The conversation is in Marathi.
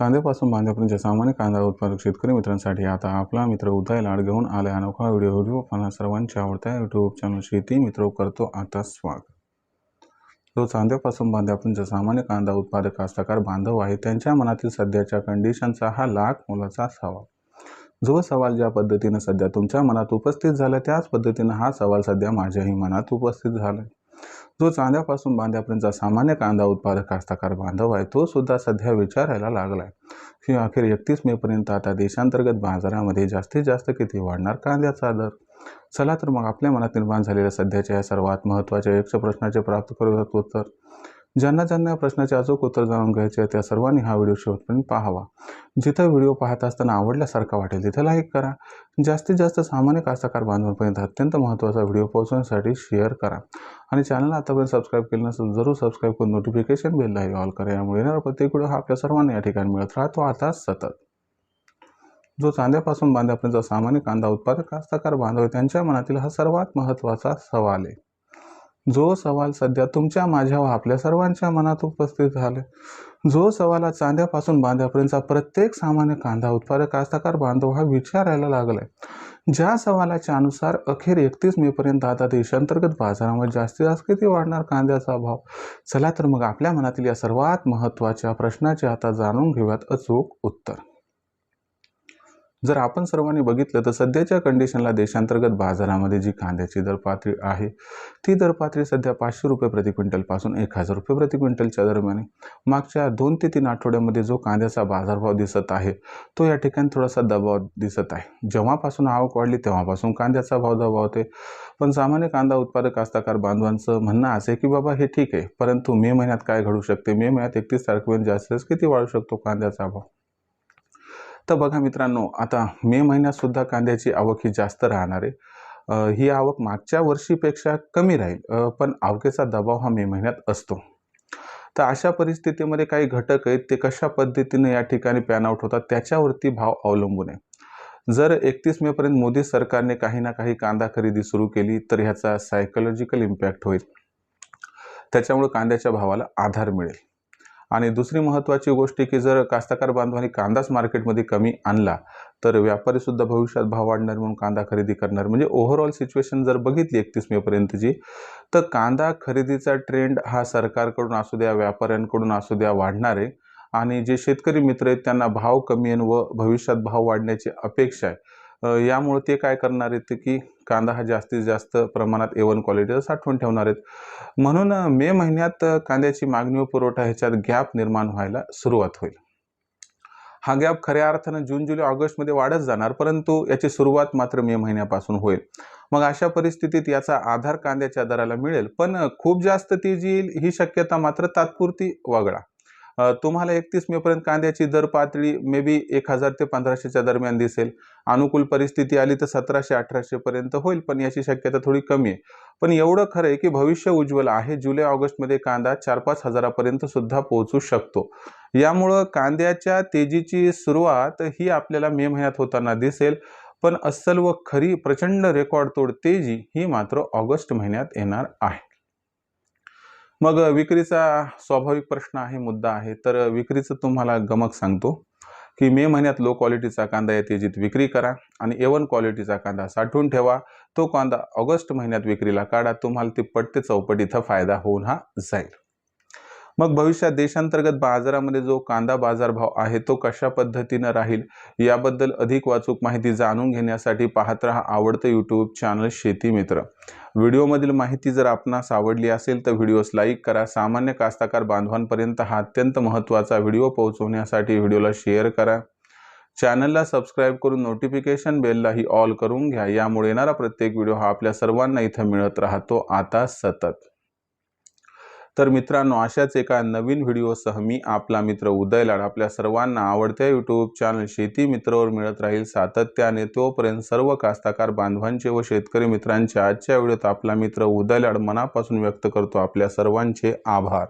चांदेपासून बांध्यापर्यंत सामान्य कांदा उत्पादक शेतकरी मित्रांसाठी आता आपला मित्र उदय लाड घेऊन आला अनोखा व्हिडिओ पाहणं सर्वांची आवडत्या यूट्यूब चॅनल शेती मित्र करतो आता स्वागत। जो चांदेपासून बांध्यापर्यंत सामान्य कांदा उत्पादक कास्तकार बांधव आहे त्यांच्या मनातील सध्याच्या कंडिशनचा हा लाख मोलाचा सवाल। जो सवाल ज्या पद्धतीने सध्या तुमच्या मनात उपस्थित झाला त्याच पद्धतीने हा सवाल सध्या माझ्याही मनात उपस्थित झाला। जो चांद्यापासून बांध्यापर्यंत सामान्य कांदा उत्पादक कास्तकार बांधव आहे तो सुद्धा सध्या विचारायला लागलाय की अखेर 31 मे पर्यंत आता देशांतर्गत बाजारामध्ये जास्तीत जास्त किती वाढणार कांद्याचा दर। चला तर मग आपल्या मनात निर्माण झालेल्या सध्याच्या या सर्वात महत्त्वाच्या यक्ष प्रश्नाचे प्राप्त करूयात उत्तर। ज्यांना या प्रश्नाचे अचूक उत्तर जाणून घ्यायचे त्या सर्वांनी हा व्हिडिओ शेवटपर्यंत पाहावा। जिथे व्हिडिओ पाहत असताना आवडल्यासारखा वाटेल तिथे लाईक करा। जास्तीत जास्त सामान्य कास्तकार बांधवांपर्यंत अत्यंत महत्त्वाचा व्हिडिओ पोहोचवण्यासाठी शेअर करा आणि चॅनलला आतापर्यंत सबस्क्राईब केलं नसेल जरूर सबस्क्राईब करून नोटिफिकेशन बेललाही ऑल करा। यामुळे येणारा प्रत्येक व्हिडिओ हा आपल्या सर्वांना या ठिकाणी मिळत राहतो आता सतत। जो चांद्यापासून बांध्यापर्यंत सामान्य कांदा उत्पादक कास्तकार बांधव त्यांच्या मनातील हा सर्वात महत्त्वाचा सवाल आहे। जो सवाल सध्या तुमच्या माझ्या व आपल्या सर्वांच्या मनात उपस्थित झाले। जो सवाल चांद्यापासून बांध्यापर्यंत प्रत्येक सामान्य कांदा उत्पादक कास्तकार बांधव हा विचारायला लागलाय। ज्या सवालाच्या अनुसार अखेर 31 मे पर्यंत आता देशांतर्गत बाजारामध्ये जास्तीत जास्त किती वाढणार कांद्याचा भाव। चला तर मग आपल्या मनातील या सर्वात महत्त्वाच्या प्रश्नाचे आता जाणून घेऊयात अचूक उत्तर। जर आपण सर्वांनी बघितलं तर सध्याच्या कंडिशनला देशांतर्गत बाजारामध्ये जी कांद्याची दर पातळी आहे ती दर पातळी सध्या 500 रुपये प्रति क्विंटल पासून 1000 रुपये प्रति क्विंटलच्या दरम्यान आहे। मागच्या 2 ते 3 आठवड्यामध्ये जो कांद्याचा बाजारभाव दिसत आहे तो या ठिकाणी थोडासा दबाव दिसत आहे। जेव्हापासून आवक वाढली तेव्हापासून कांद्याचा भाव दबावते। पण सामान्य कांदा उत्पादक कास्तकार बांधवांचं म्हणणं असे की बाबा हे ठीक आहे परंतु मे महिन्यात काय घडू शकते, मे महिन्यात 31 तारखेपर्यंत जास्तीत किती वाढू शकतो कांद्याचा भाव। तर बघा मित्रांनो आता मे महिन्यात सुद्धा कांद्याची आवक ही जास्त राहणार आहे। ही आवक मागच्या वर्षीपेक्षा कमी राहील पण आवकेचा दबाव हा मे महिन्यात असतो। तर अशा परिस्थितीमध्ये काही घटक आहेत ते कशा पद्धतीने या ठिकाणी पॅन आउट होतात त्याच्यावरती भाव अवलंबून आहे। जर 31 मे पर्यंत मोदी सरकारने काही ना काही कांदा खरेदी सुरू केली तर ह्याचा सायकोलॉजिकल इम्पॅक्ट होईल, त्याच्यामुळे कांद्याच्या भावाला आधार मिळेल। आणि दुसरी महत्त्वाची गोष्ट की जर कास्तकार बांधवांनी कांदाच मार्केटमध्ये कमी आणला तर व्यापारी सुद्धा भविष्यात भाव वाढणार म्हणून कांदा खरेदी करणार। म्हणजे ओव्हरऑल सिच्युएशन जर बघितली 31 मे पर्यंतची तर कांदा खरेदीचा ट्रेंड हा सरकारकडून असू द्या व्यापाऱ्यांकडून असू द्या वाढणार आहे आणि जे शेतकरी मित्र आहेत त्यांना भाव कमी आहे व भविष्यात भाव वाढण्याची अपेक्षा आहे। यामुळे ते काय करणार आहेत की कांदा हा जास्तीत जास्त प्रमाणात A1 क्वालिटीचा साठवून ठेवणार आहेत। म्हणून मे महिन्यात कांद्याची मागणी व पुरवठा ह्याच्यात गॅप निर्माण व्हायला सुरुवात होईल। हा गॅप खऱ्या अर्थानं जून जुलै ऑगस्टमध्ये वाढत जाणार परंतु याची सुरुवात मात्र मे महिन्यापासून होईल। मग अशा परिस्थितीत याचा आधार कांद्याच्या दराला मिळेल पण खूप जास्त तेजी येईल ही शक्यता मात्र तात्पुरती वगळा। तुम्हाला 31 मे पर्यंत कांद्याची दर पातळी मे बी 1000 ते 1500च्या दरम्यान दिसेल। अनुकूल परिस्थिती आली तर 1700-1800 पर्यंत होईल पण याची शक्यता थोडी कमी आहे। पण एवढं खरं आहे की भविष्य उज्ज्वल आहे। जुलै ऑगस्टमध्ये कांदा 4-5 हजारापर्यंत सुद्धा पोहोचू शकतो। यामुळे कांद्याच्या तेजीची सुरुवात ही आपल्याला मे महिन्यात होताना दिसेल पण अस्सल व खरी प्रचंड रेकॉर्ड तोड तेजी ही मात्र ऑगस्ट महिन्यात येणार आहे। मग विक्रीचा स्वाभाविक प्रश्न आहे, मुद्दा आहे। तर विक्रीचं तुम्हाला गमक सांगतो की मे महिन्यात लो क्वालिटीचा कांदा या तेजीत विक्री करा आणि A1 क्वालिटीचा कांदा साठवून ठेवा। तो कांदा ऑगस्ट महिन्यात विक्रीला काढा, तुम्हाला तिप्पट ते चौपट इथं फायदा होऊन हा जाईल। मग भविष्यात देशांतर्गत बाजारामध्ये जो कांदा बाजारभाव आहे तो कशा पद्धतीने राहील याबद्दल अधिक वाचूक माहिती जाणून घेण्यासाठी पाहत रहा आवडतं यूट्यूब चॅनल शेती मित्र। व्हिडिओमधील माहिती जर आपणास आवडली असेल तर व्हिडिओस लाईक करा। सामान्य कास्तकार बांधवांपर्यंत हा अत्यंत महत्त्वाचा व्हिडिओ पोहोचवण्यासाठी व्हिडिओला शेअर करा। चॅनलला सबस्क्राईब करून नोटिफिकेशन बेललाही ऑल करून घ्या। यामुळे येणारा प्रत्येक व्हिडिओ हा आपल्या सर्वांना इथं मिळत राहतो आता सतत। तर मित्रांनो अशाच एका नवीन व्हिडिओसह मी आपला मित्र उदय लाड आपल्या सर्वांना आवडत्या यूट्यूब चॅनल शेती मित्रवर मिळत राहील सातत्याने। तोपर्यंत सर्व कास्तकार बांधवांचे व शेतकरी मित्रांचे आजच्या व्हिडिओत आपला मित्र उदय लाड मनापासून व्यक्त करतो आपल्या सर्वांचे आभार।